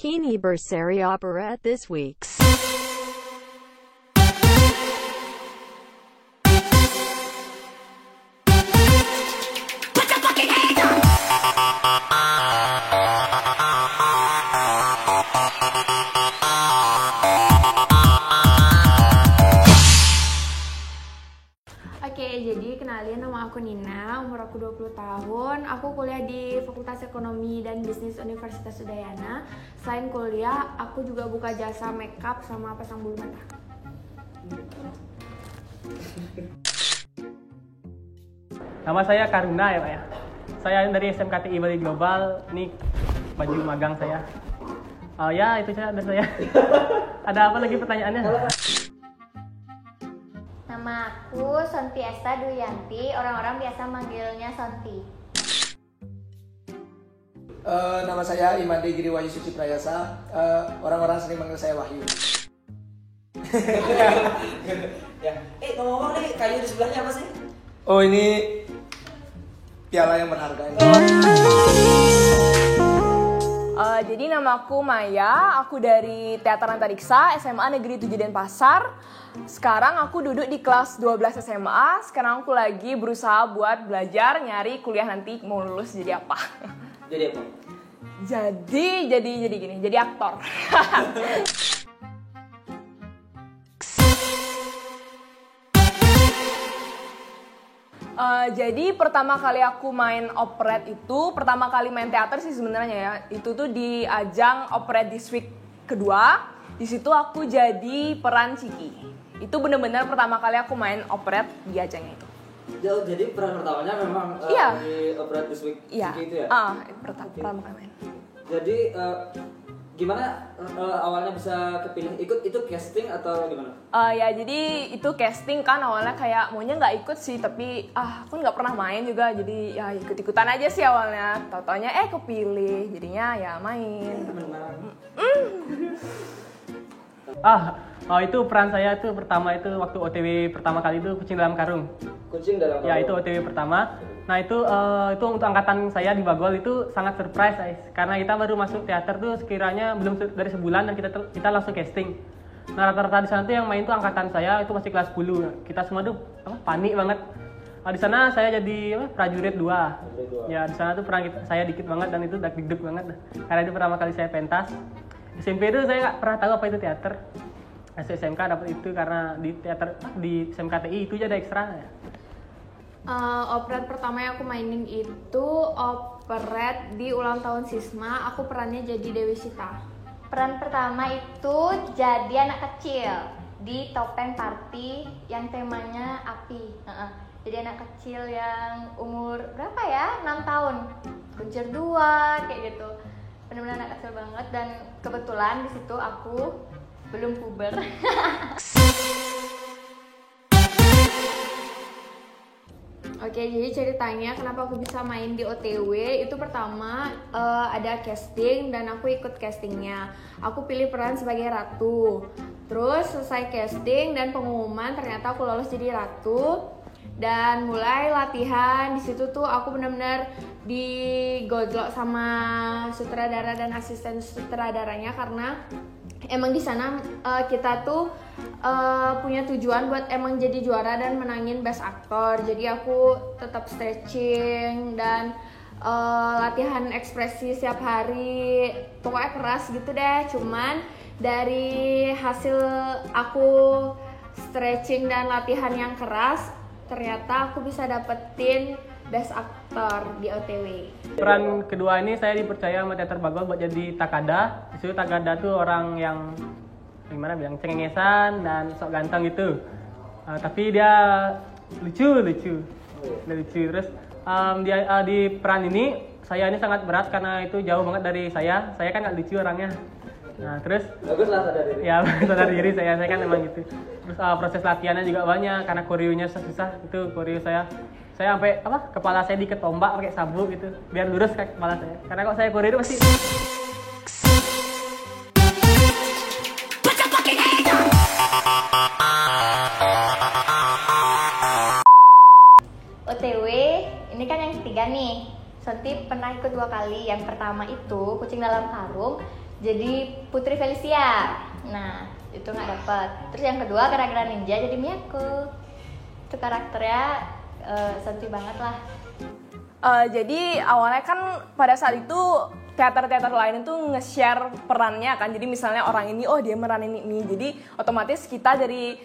Kini Berseri Operette this week's. Oke, jadi kenalin, nama aku Nina, umur aku 20 tahun. Aku kuliah di Fakultas Ekonomi dan Bisnis Universitas Udayana. Selain kuliah, aku juga buka jasa makeup sama pasang bulu mata. Nama saya Karuna ya Pak ya. Saya dari SMKTI Bali Global. Ini baju magang saya. Oh ya, itu saja dari saya. Ada apa lagi pertanyaannya? Nama aku Sonti Esta Duyanti, orang-orang biasa manggilnya Sonti. Nama saya Imade Giriwayu Suci Prayasa, orang-orang sering manggil saya Wahyu. Ya. Ngomong-ngomong nih, kayu di sebelahnya apa sih? Oh, ini piala yang berharga ini. Jadi nama aku Maya, aku dari Teater Antariksa, SMA Negeri 7 Denpasar. Sekarang aku duduk di kelas 12 SMA, sekarang aku lagi berusaha buat belajar, nyari kuliah nanti mau lulus jadi apa. Jadi apa? Jadi gini, jadi aktor. Jadi pertama kali aku main operet itu, pertama kali main teater sih sebenarnya ya, itu tuh di ajang Operet District kedua. Di situ aku jadi peran Ciki. Itu bener-bener pertama kali aku main operet di ajangnya itu. Jadi peran pertamanya memang Iya. di Operet District Iya. itu ya? Pertama kali main. Jadi gimana awalnya bisa kepilih ikut itu casting atau gimana? Ya jadi itu casting kan awalnya kayak maunya nggak ikut sih, tapi aku nggak pernah main juga, jadi ya ikut-ikutan aja sih awalnya. Tau-taunya kepilih, jadinya ya main. Itu peran saya itu pertama itu waktu OTW pertama kali itu Kucing Dalam Karung. Kucing dalam Ya karung. itu OTW pertama. Nah itu untuk angkatan saya di Bagol itu sangat surprise guys. Karena kita baru masuk teater tuh sekiranya belum dari sebulan dan kita langsung casting. Nah rata-rata di sana tuh yang main tuh angkatan saya itu masih kelas 10. Kita semua tuh panik banget. Di sana saya jadi prajurit 2. Ya di sana tuh peran saya dikit banget dan itu deg-deg banget. Karena itu pertama kali saya pentas. SMP itu saya nggak pernah tahu apa itu teater. SMK dapat itu karena di teater di SMKTI itu aja ada ekstra ya. Operet pertama yang aku mainin itu operet di ulang tahun Sisma. Aku perannya jadi Dewi Sita. Peran pertama itu jadi anak kecil di Topeng Party yang temanya api. Jadi anak kecil yang umur berapa ya? 6 tahun. Kuncir 2 kayak gitu. Benar-benar anak kecil banget, dan kebetulan di situ aku belum puber. Oke, jadi ceritanya kenapa aku bisa main di OTW itu pertama ada casting dan aku ikut castingnya. Aku pilih peran sebagai Ratu. Terus selesai casting dan pengumuman ternyata aku lolos jadi Ratu. Dan mulai latihan di situ tuh aku benar-benar digodlok sama sutradara dan asisten sutradaranya, karena emang di sana kita tuh punya tujuan buat emang jadi juara dan menangin best actor. Jadi aku tetap stretching dan latihan ekspresi setiap hari, pokoknya keras gitu deh. Cuman dari hasil aku stretching dan latihan yang keras, ternyata aku bisa dapetin best actor di OTW. Peran kedua ini saya dipercaya sama Teater Bagol buat jadi Takada. Di situ Takada tuh orang yang gimana bilang cengengesan dan sok ganteng gitu. Tapi dia lucu. Terus di peran ini saya ini sangat berat karena itu jauh banget dari saya. Saya kan nggak lucu orangnya. Nah terus Baguslah sadar diri. Ya sadar diri saya kan memang gitu. Terus proses latihannya juga banyak karena koreonya susah. Itu koreo saya sampai kepala saya diikat tombak pakai sabuk gitu biar lurus kayak kepala saya. Karena kalau saya koreo pasti OTW ini kan yang ketiga nih. Sonti pernah ikut 2 kali. Yang pertama itu Kucing Dalam Karung, jadi Putri Felicia. Nah, itu nggak dapet. Terus yang kedua gara-gara Ninja jadi Miyako. Itu karakternya santuy banget lah. Jadi awalnya kan pada saat itu teater-teater lain itu nge-share perannya kan. Jadi misalnya orang ini, oh dia meranin ini. Jadi otomatis kita dari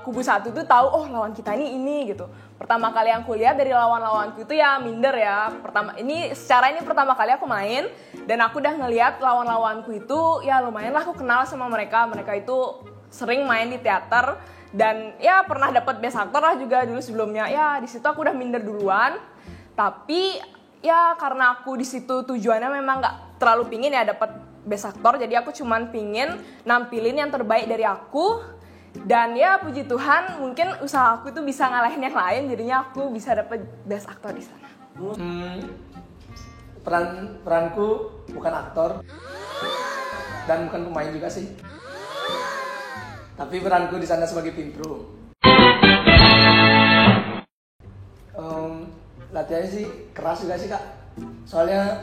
kubu satu tuh tahu, oh lawan kita ini gitu. Pertama kali yang aku lihat dari lawan-lawanku itu ya minder ya. Ini pertama kali aku main dan aku udah ngelihat lawan-lawanku itu ya lumayan lah aku kenal sama mereka. Mereka itu sering main di teater dan ya pernah dapat best actor lah juga dulu sebelumnya. Ya di situ aku udah minder duluan. Tapi ya karena aku di situ tujuannya memang nggak terlalu pingin ya dapat best actor, jadi aku cuman pingin nampilin yang terbaik dari aku. Dan ya puji Tuhan mungkin usaha aku itu bisa ngalahin yang lain, jadinya aku bisa dapat best actor di sana. Peranku bukan aktor dan bukan pemain juga sih. Tapi peranku di sana sebagai pimpro. Latihannya sih keras juga sih kak. Soalnya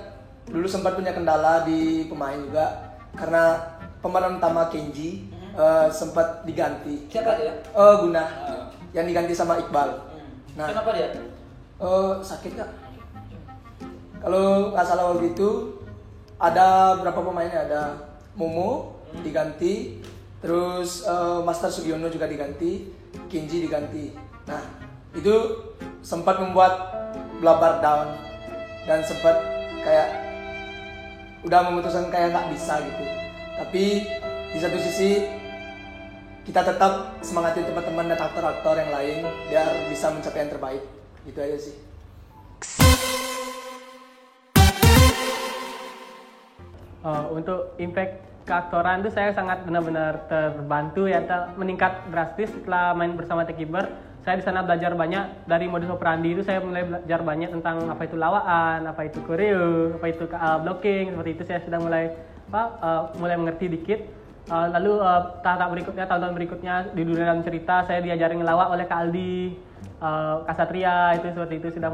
dulu sempat punya kendala di pemain juga karena pemeran utama Kenji sempat diganti. Siapa dia? Guna. Yang diganti sama Iqbal. Nah, Kenapa dia? Sakit kak. Kalau nggak salah waktu itu ada berapa pemainnya, ada Momo diganti, terus Master Sugiono juga diganti, Kenji diganti. Nah itu sempat membuat Blabar down dan sempat kayak udah memutuskan kayak nggak bisa gitu. Tapi di satu sisi kita tetap semangatin teman-teman dan aktor-aktor yang lain biar bisa mencapai yang terbaik. Gitu aja sih. Untuk impact keaktoran itu saya sangat benar-benar terbantu ya, meningkat drastis setelah main bersama Techkeeper. Saya di sana belajar banyak dari modus operandi itu, saya mulai belajar banyak tentang apa itu lawaan, apa itu koreo, apa itu blocking, seperti itu saya sudah mulai mengerti dikit. Lalu tahap berikutnya, tahun-tahun berikutnya di dunia dalam cerita saya diajarin ngelawak oleh Kak Aldi, Kak Satria, itu seperti itu sudah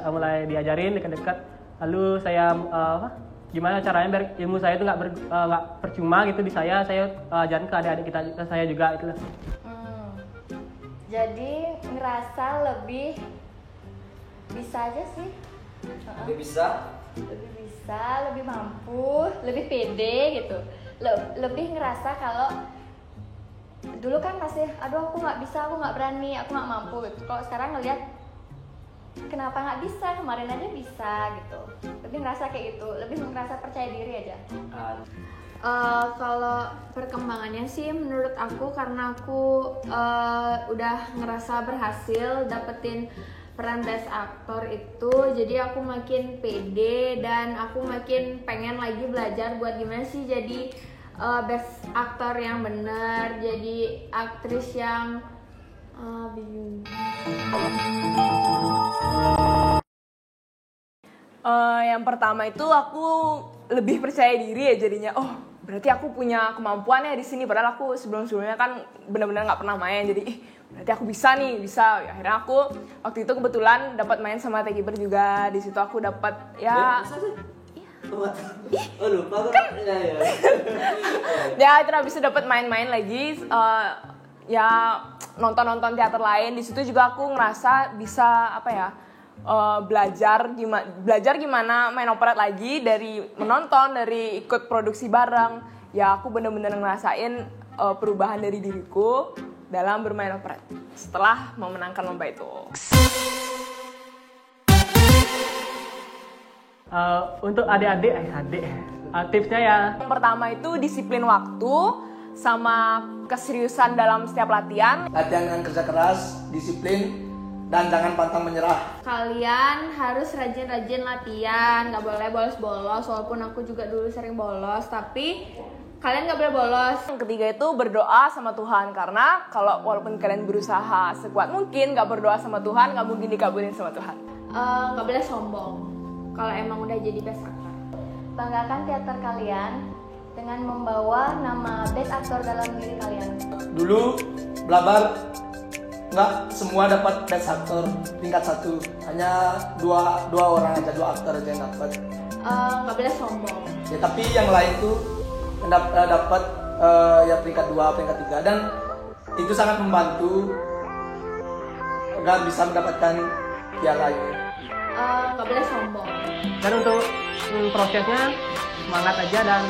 mulai diajarin dekat-dekat. Lalu saya gimana caranya biar ilmu saya itu nggak percuma gitu di saya ajarin ke adik-adik kita saya juga itulah. Jadi ngerasa lebih bisa aja sih. Lebih bisa? Lebih bisa, lebih mampu, lebih pede gitu. Lebih ngerasa kalau dulu kan masih, aduh aku nggak bisa, aku nggak berani, aku nggak mampu gitu. Kalau sekarang ngeliat kenapa nggak bisa, kemarin aja bisa gitu. Lebih ngerasa kayak gitu, lebih ngerasa percaya diri aja. Kalau perkembangannya sih menurut aku karena aku udah ngerasa berhasil dapetin peran best aktor itu, jadi aku makin pede dan aku makin pengen lagi belajar buat gimana sih jadi best aktor yang bener, jadi aktris yang bingung. Yang pertama itu aku lebih percaya diri ya jadinya. Oh berarti aku punya kemampuan ya di sini. Padahal aku sebelum-sebelumnya kan benar-benar nggak pernah main. Jadi berarti aku bisa nih, bisa. Ya, akhirnya aku waktu itu kebetulan dapat main sama Techkeeper juga. Di situ aku dapat ya. Oh lupa kan? Ya itu habis itu dapat main-main lagi. Ya nonton teater lain. Di situ juga aku ngerasa bisa apa ya? Belajar gimana main operet lagi, dari menonton, dari ikut produksi bareng. Ya aku bener-bener ngerasain perubahan dari diriku dalam bermain operet setelah memenangkan lomba itu. Untuk adik-adik, tipsnya ya. Yang pertama itu disiplin waktu sama keseriusan dalam setiap latihan. Latihan dengan kerja keras, disiplin, dan jangan pantang menyerah. Kalian harus rajin-rajin latihan, nggak boleh bolos-bolos. Walaupun aku juga dulu sering bolos, tapi kalian nggak boleh bolos. Yang ketiga itu berdoa sama Tuhan, karena kalau walaupun kalian berusaha sekuat mungkin, nggak berdoa sama Tuhan nggak mungkin dikabulin sama Tuhan. Nggak boleh sombong kalau emang udah jadi best actor. Banggakan teater kalian dengan membawa nama best actor dalam diri kalian. Dulu Blabar nggak semua dapat best actor tingkat 1, hanya dua orang aja, 2 aktor aja yang dapat. nggak boleh sombong. Ya, tapi yang lain tuh dapat ya peringkat 2, peringkat 3 dan itu sangat membantu agar bisa mendapatkan piala ini. Nggak boleh sombong. Dan untuk prosesnya semangat aja dan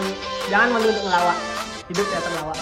jangan malu untuk ngelawak. Hidup teater lawak.